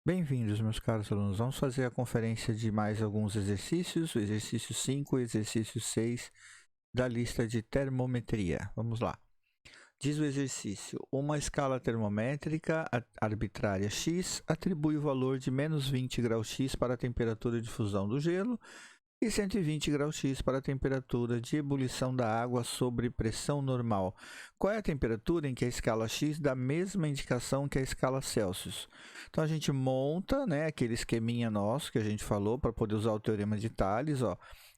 Bem-vindos, meus caros alunos. Vamos fazer a conferência de mais alguns exercícios, o exercício 5 e o exercício 6 da lista de termometria. Vamos lá. Diz o exercício: uma escala termométrica arbitrária x atribui o valor de menos 20 graus x para a temperatura de fusão do gelo e 120 graus X para a temperatura de ebulição da água sobre pressão normal. Qual é a temperatura em que a escala X dá a mesma indicação que a escala Celsius? Então, a gente monta, né, aquele esqueminha nosso que a gente falou para poder usar o teorema de Thales.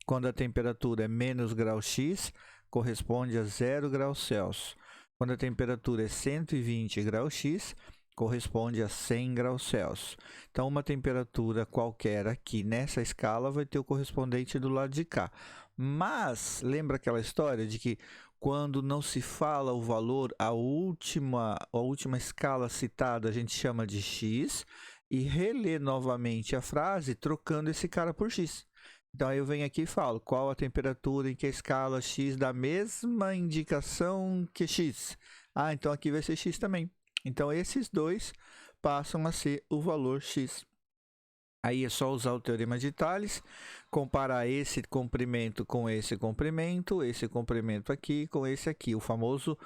Quando a temperatura é menos grau X, corresponde a 0 graus Celsius. Quando a temperatura é 120 graus X, corresponde a 100 graus Celsius. Então, uma temperatura qualquer aqui nessa escala vai ter o correspondente do lado de cá. Mas, lembra aquela história de que quando não se fala o valor, a última escala citada a gente chama de x e relê novamente a frase trocando esse cara por x. Então, aí eu venho aqui e falo qual a temperatura em que a escala x dá a mesma indicação que x. Então aqui vai ser x também. Então, esses dois passam a ser o valor x. Aí é só usar o teorema de Thales, comparar esse comprimento com esse comprimento aqui com esse aqui, o famoso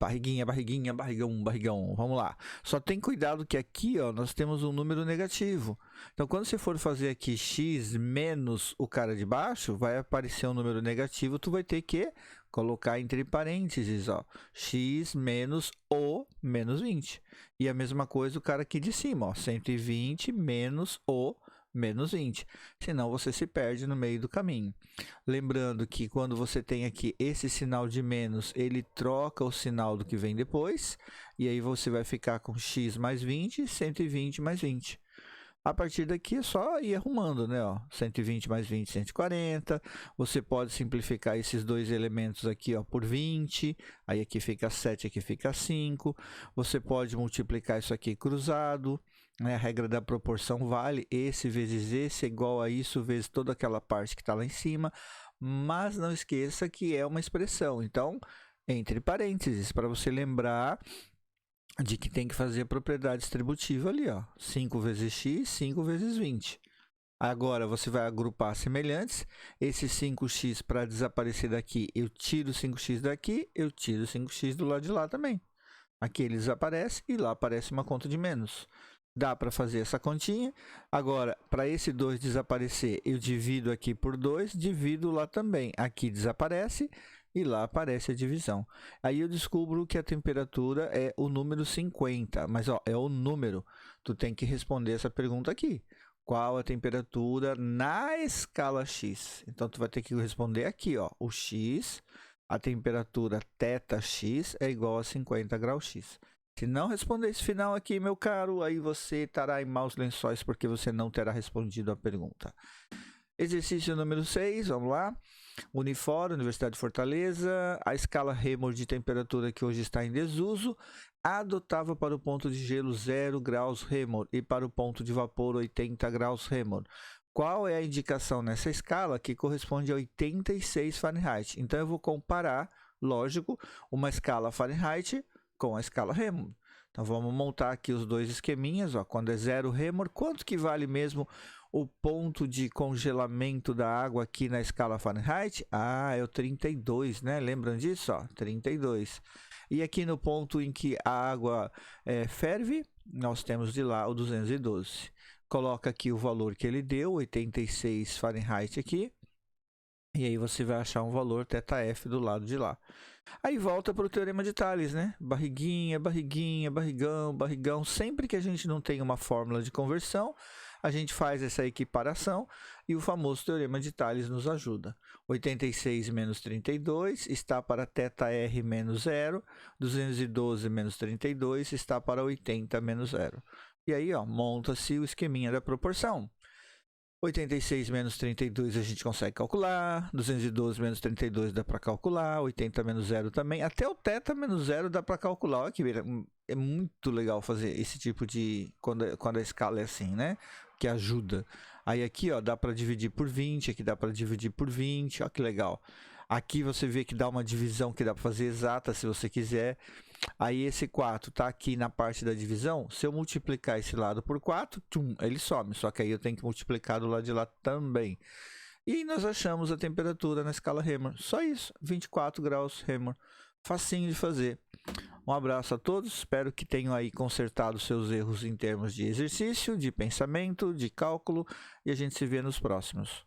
barriguinha, barriguinha, barrigão, barrigão. Vamos lá. Só tem cuidado que aqui nós temos um número negativo. Então, quando você for fazer aqui x menos o cara de baixo, vai aparecer um número negativo, tu vai ter que colocar entre parênteses, x menos o menos 20. E a mesma coisa o cara aqui de cima, 120 menos o menos 20. Senão você se perde no meio do caminho. Lembrando que quando você tem aqui esse sinal de menos, ele troca o sinal do que vem depois. E aí você vai ficar com x mais 20, 120 mais 20. A partir daqui é só ir arrumando, né? 120 mais 20, 140. Você pode simplificar esses dois elementos aqui por 20. Aí aqui fica 7, aqui fica 5. Você pode multiplicar isso aqui cruzado. A regra da proporção vale. Esse vezes esse é igual a isso vezes toda aquela parte que está lá em cima. Mas não esqueça que é uma expressão. Então, entre parênteses, para você lembrar de que tem que fazer a propriedade distributiva ali, 5 vezes x, 5 vezes 20. Agora, você vai agrupar semelhantes. Esse 5x, para desaparecer daqui, eu tiro 5x daqui, eu tiro 5x do lado de lá também. Aqui ele desaparece e lá aparece uma conta de menos. Dá para fazer essa continha. Agora, para esse 2 desaparecer, eu divido aqui por 2, divido lá também. Aqui desaparece e lá aparece a divisão. Aí eu descubro que a temperatura é o número 50, mas é o número. Tu tem que responder essa pergunta aqui. Qual a temperatura na escala X? Então, tu vai ter que responder aqui, o X, a temperatura θx é igual a 50 graus X. Se não responder esse final aqui, meu caro, aí você estará em maus lençóis porque você não terá respondido a pergunta. Exercício número 6, vamos lá. Unifor, Universidade de Fortaleza, a escala Reaumur de temperatura que hoje está em desuso, adotava para o ponto de gelo 0 graus Reaumur e para o ponto de vapor 80 graus Reaumur. Qual é a indicação nessa escala que corresponde a 86 Fahrenheit? Então, eu vou comparar, lógico, uma escala Fahrenheit com a escala Reaumur. Então, vamos montar aqui os dois esqueminhas. Quando é 0 Reaumur, quanto que vale mesmo o ponto de congelamento da água aqui na escala Fahrenheit? É o 32, né? Lembram disso? 32. E aqui no ponto em que a água ferve, nós temos de lá o 212. Coloca aqui o valor que ele deu, 86 Fahrenheit aqui. E aí você vai achar um valor θf do lado de lá. Aí volta para o teorema de Thales, né? Barriguinha, barriguinha, barrigão, barrigão. Sempre que a gente não tem uma fórmula de conversão, a gente faz essa equiparação e o famoso teorema de Thales nos ajuda. 86 menos 32 está para θr menos 0, 212 menos 32 está para 80 menos 0. E aí, monta-se o esqueminha da proporção. 86 menos 32 a gente consegue calcular, 212 menos 32 dá para calcular, 80 menos 0 também, até o θ menos 0 dá para calcular. Olha que é muito legal fazer esse tipo de, quando a escala é assim, né? Que ajuda. Aí aqui, dá para dividir por 20, aqui dá para dividir por 20, olha que legal. Aqui você vê que dá uma divisão que dá para fazer exata se você quiser. Aí esse 4 está aqui na parte da divisão. Se eu multiplicar esse lado por 4, tchum, ele some. Só que aí eu tenho que multiplicar do lado de lá também. E nós achamos a temperatura na escala Reaumur. Só isso, 24 graus Reaumur. Facinho de fazer. Um abraço a todos. Espero que tenham aí consertado seus erros em termos de exercício, de pensamento, de cálculo. E a gente se vê nos próximos.